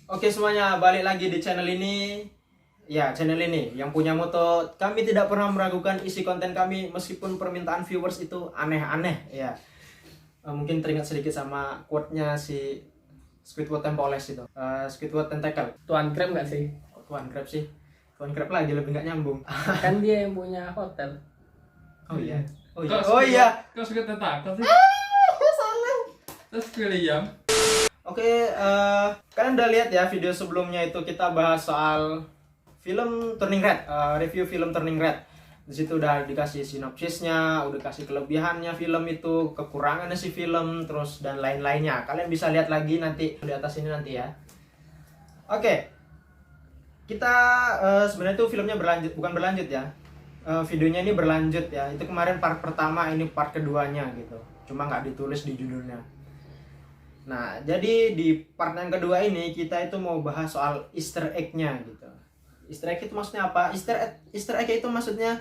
Oke semuanya, balik lagi di channel ini. Ya, channel ini yang punya moto kami tidak pernah meragukan isi konten kami meskipun permintaan viewers itu aneh-aneh ya. Mungkin teringat sedikit sama quote-nya si Squidward Tempoles itu. Squidward Tentacle. Tuan Krab nggak sih? Kok Tuan Crab sih? Tuan Crab lagi lebih nggak nyambung. Kan dia yang punya hotel. Oh iya. Oh iya. Kok Oh iya. Kau suka tentakel sih? Salah. Terus William. Oke, kalian udah lihat ya video sebelumnya itu kita bahas soal film Turning Red, review film Turning Red. Di situ udah dikasih sinopsisnya, udah kasih kelebihannya film itu, kekurangannya si film, terus dan lain-lainnya. Kalian bisa lihat lagi nanti di atas ini nanti ya. Oke, kita sebenarnya tuh filmnya berlanjut, bukan berlanjut ya. Videonya ini berlanjut ya. Itu kemarin part pertama, ini part keduanya gitu. Cuma nggak ditulis di judulnya. Nah, jadi di part yang kedua ini kita itu mau bahas soal Easter egg-nya gitu. Easter egg itu maksudnya apa? Easter egg itu maksudnya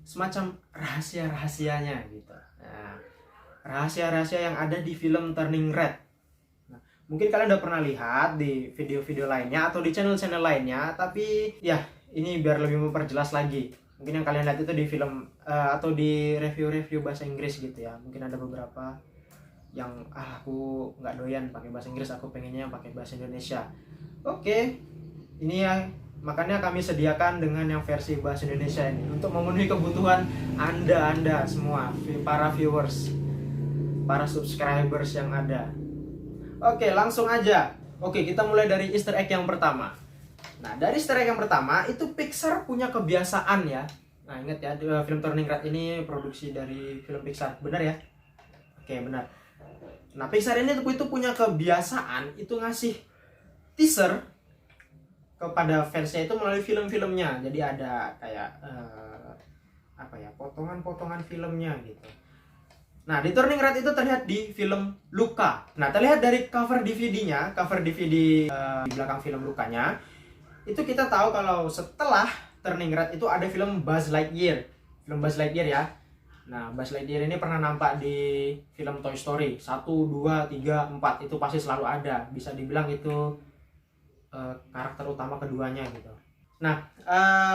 semacam rahasia-rahasianya gitu. Nah, rahasia-rahasia yang ada di film Turning Red. Nah, mungkin kalian udah pernah lihat di video-video lainnya atau di channel-channel lainnya, tapi ya ini biar lebih memperjelas lagi. Mungkin yang kalian lihat itu di film atau di review-review bahasa Inggris gitu ya. Mungkin ada beberapa yang aku nggak doyan pakai bahasa Inggris, aku pengennya pakai bahasa Indonesia. Oke, ini ya makanya kami sediakan dengan yang versi bahasa Indonesia ini untuk memenuhi kebutuhan anda semua, para viewers, para subscribers yang ada. Oke, langsung aja. Oke, kita mulai dari Easter egg yang pertama. Nah, dari Easter egg yang pertama itu Pixar punya kebiasaan ya. Nah, ingat ya, film Turning Red ini produksi dari film Pixar, benar ya? Oke, benar. Nah, Pixar ini itu punya kebiasaan itu ngasih teaser kepada fansnya itu melalui film-filmnya. Jadi ada kayak apa ya, potongan-potongan filmnya gitu. Nah, di Turning Red itu terlihat di film Luka. Nah, terlihat dari cover DVD-nya, cover DVD di belakang film Lukanya. Itu kita tahu kalau setelah Turning Red itu ada film Buzz Lightyear. Film Buzz Lightyear ya. Nah, Buzz Lightyear ini pernah nampak di film Toy Story 1, 2, 3, 4. Itu pasti selalu ada. Bisa dibilang itu karakter utama keduanya gitu. Nah,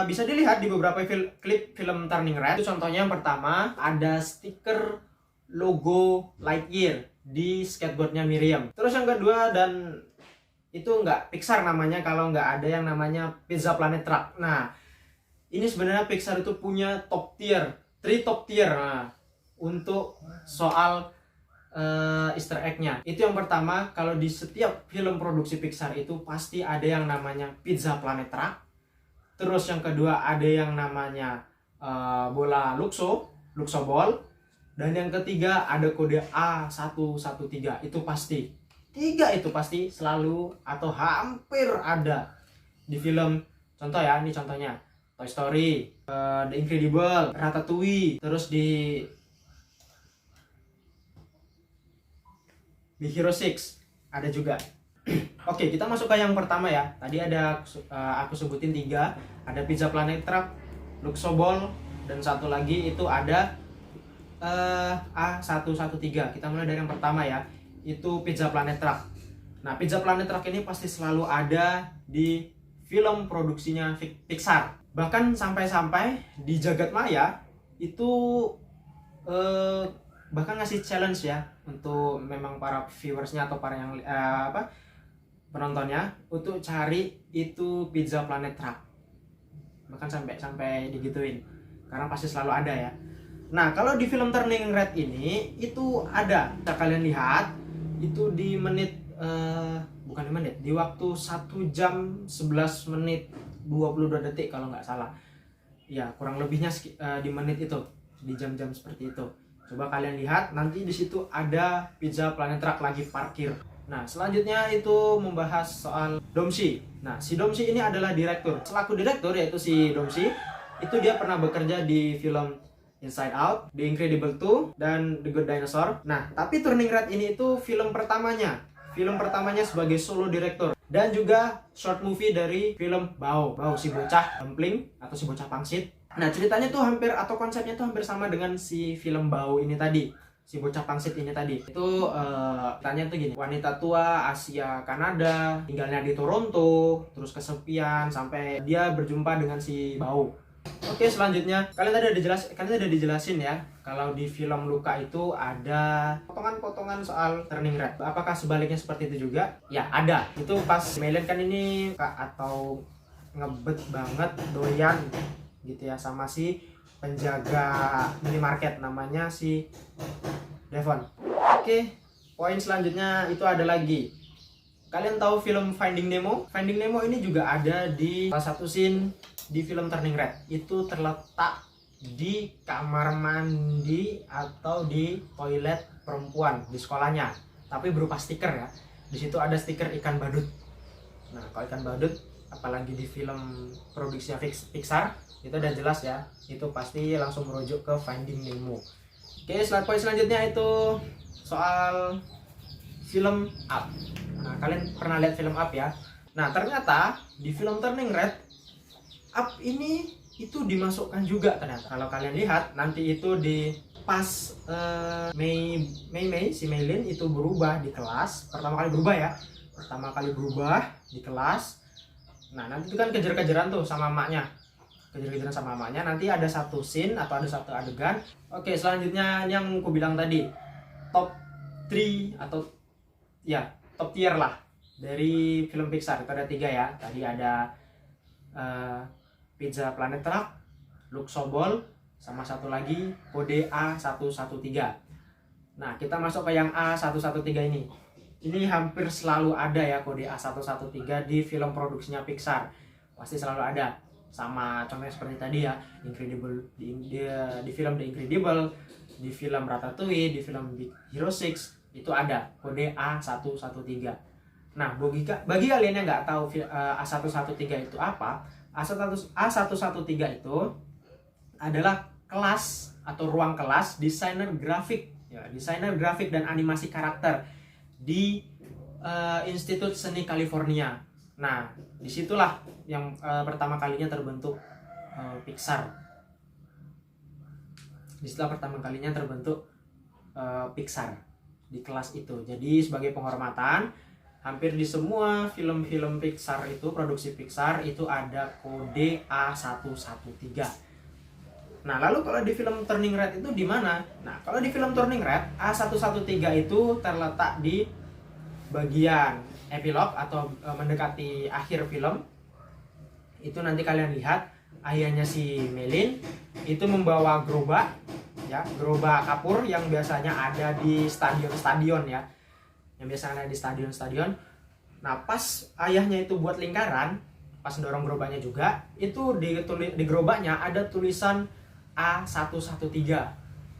bisa dilihat di beberapa klip film Turning Red. Itu contohnya yang pertama, ada stiker logo Lightyear di skateboardnya Miriam. Terus yang kedua, dan itu nggak Pixar namanya kalau nggak ada yang namanya Pizza Planet Truck. Nah, ini sebenarnya Pixar itu punya top tier, 3 top tier untuk soal Easter egg-nya. Itu yang pertama, kalau di setiap film produksi Pixar itu pasti ada yang namanya Pizza Planet Truck. Terus yang kedua ada yang namanya bola Luxo Ball. Dan yang ketiga ada kode A113. Itu pasti. 3 itu pasti selalu atau hampir ada di film. Contoh ya, ini contohnya Toy Story, The Incredible, Ratatouille, terus di Big Hero 6 ada juga. Oke, kita masuk ke yang pertama ya. Tadi ada aku sebutin 3, ada Pizza Planet Truck, Luxo Ball, dan satu lagi itu ada A113. Kita mulai dari yang pertama ya. Itu Pizza Planet Truck. Nah, Pizza Planet Truck ini pasti selalu ada di film produksinya Pixar. Bahkan sampai-sampai di jagat maya itu bahkan ngasih challenge ya untuk memang para viewersnya atau para yang penontonnya untuk cari itu Pizza Planet Truck. Bahkan sampai digituin karena pasti selalu ada ya. Nah, kalau di film Turning Red ini itu ada, bisa kalian lihat itu di menit bukan di menit, di waktu 1 jam 11 menit 22 detik kalau nggak salah ya, kurang lebihnya di menit itu, di jam-jam seperti itu. Coba kalian lihat, nanti di situ ada Pizza Planet Truck lagi parkir. Nah, selanjutnya itu membahas soal Domsi. Nah, si Domsi ini adalah direktur. Selaku direktur yaitu si Domsi, itu dia pernah bekerja di film Inside Out, The Incredible 2, dan The Good Dinosaur. Nah, tapi Turning Red ini itu film pertamanya. Film pertamanya sebagai solo direktur. Dan juga short movie dari film Bao si bocah dumpling atau si bocah pangsit. Nah, ceritanya tuh hampir, atau konsepnya tuh hampir sama dengan si film Bao ini tadi. si bocah pangsit ini tadi. Itu tanya tuh gini, wanita tua Asia Kanada, tinggalnya di Toronto, terus kesepian sampai dia berjumpa dengan si Bao. Oke, selanjutnya kalian udah dijelasin ya kalau di film Luka itu ada potongan-potongan soal Turning Red. Apakah sebaliknya seperti itu juga? Ya, ada. Itu pas Melian kan ini atau ngebet banget doyan gitu ya sama si penjaga minimarket namanya si Devon. Oke, poin selanjutnya itu ada lagi. Kalian tahu film Finding Nemo? Finding Nemo ini juga ada di salah satu scene di film Turning Red. Itu terletak di kamar mandi atau di toilet perempuan di sekolahnya, tapi berupa stiker ya. Di situ ada stiker ikan badut. Nah, kalau ikan badut apalagi di film produksinya Pixar itu udah jelas ya, itu pasti langsung merujuk ke Finding Nemo. Oke, poin selanjutnya itu soal film Up. Nah, kalian pernah lihat film Up ya? Nah, ternyata di film Turning Red Up ini itu dimasukkan juga ternyata. Kalau kalian lihat nanti itu di pas Mei si Meilin itu berubah di kelas, pertama kali berubah di kelas. Nah, nanti itu kan kejar-kejaran tuh sama emaknya. Nanti ada satu scene atau ada satu adegan. Oke, selanjutnya yang aku bilang tadi, top 3 atau ya top tier lah dari film Pixar. Itu ada 3 ya. Tadi ada Pizza Planet Truck, Luxo Ball, sama satu lagi kode A113. Nah, kita masuk ke yang A113 ini. Ini hampir selalu ada ya kode A113 di film produksinya Pixar. Pasti selalu ada. Sama contohnya seperti tadi ya, Incredible di film The Incredible, di film Ratatouille, di film Big Hero 6 itu ada kode A113. Nah, bagi kalian yang nggak tahu A113 itu apa, A113 itu adalah kelas atau ruang kelas desainer grafik dan animasi karakter di Institut Seni California. Nah, disitulah yang pertama kalinya terbentuk Pixar. Pixar di kelas itu. Jadi sebagai penghormatan, hampir di semua film-film Pixar itu, produksi Pixar itu ada kode A113. Nah, lalu kalau di film Turning Red itu di mana? Nah, kalau di film Turning Red, A113 itu terletak di bagian epilog atau mendekati akhir film. Itu nanti kalian lihat ayahnya si Melin itu membawa gerobak kapur yang biasanya ada di stadion ya. Yang biasanya ada di stadion. Nah, pas ayahnya itu buat lingkaran, pas dorong gerobaknya juga, itu di gerobaknya ada tulisan A113.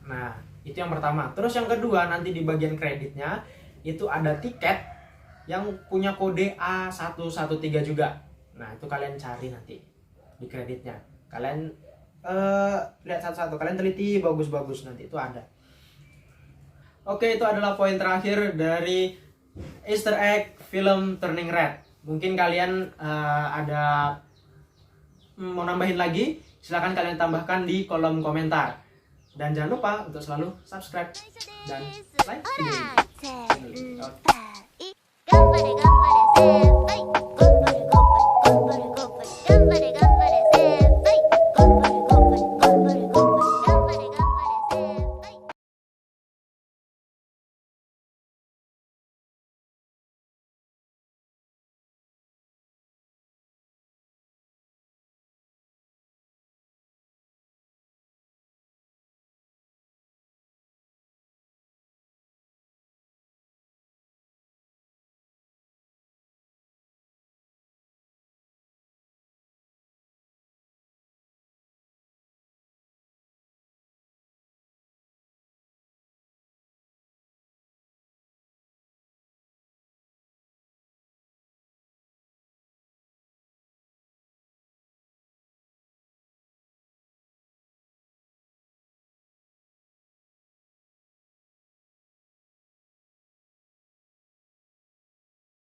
Nah, itu yang pertama. Terus yang kedua, nanti di bagian kreditnya itu ada tiket yang punya kode A113 juga. Nah, itu kalian cari nanti di kreditnya. Kalian lihat satu-satu, kalian teliti bagus-bagus, nanti itu ada. Oke, itu adalah poin terakhir dari Easter egg film Turning Red. Mungkin kalian ada mau nambahin lagi, silahkan kalian tambahkan di kolom komentar. Dan jangan lupa untuk selalu subscribe dan like video ini. 頑張れ頑張れ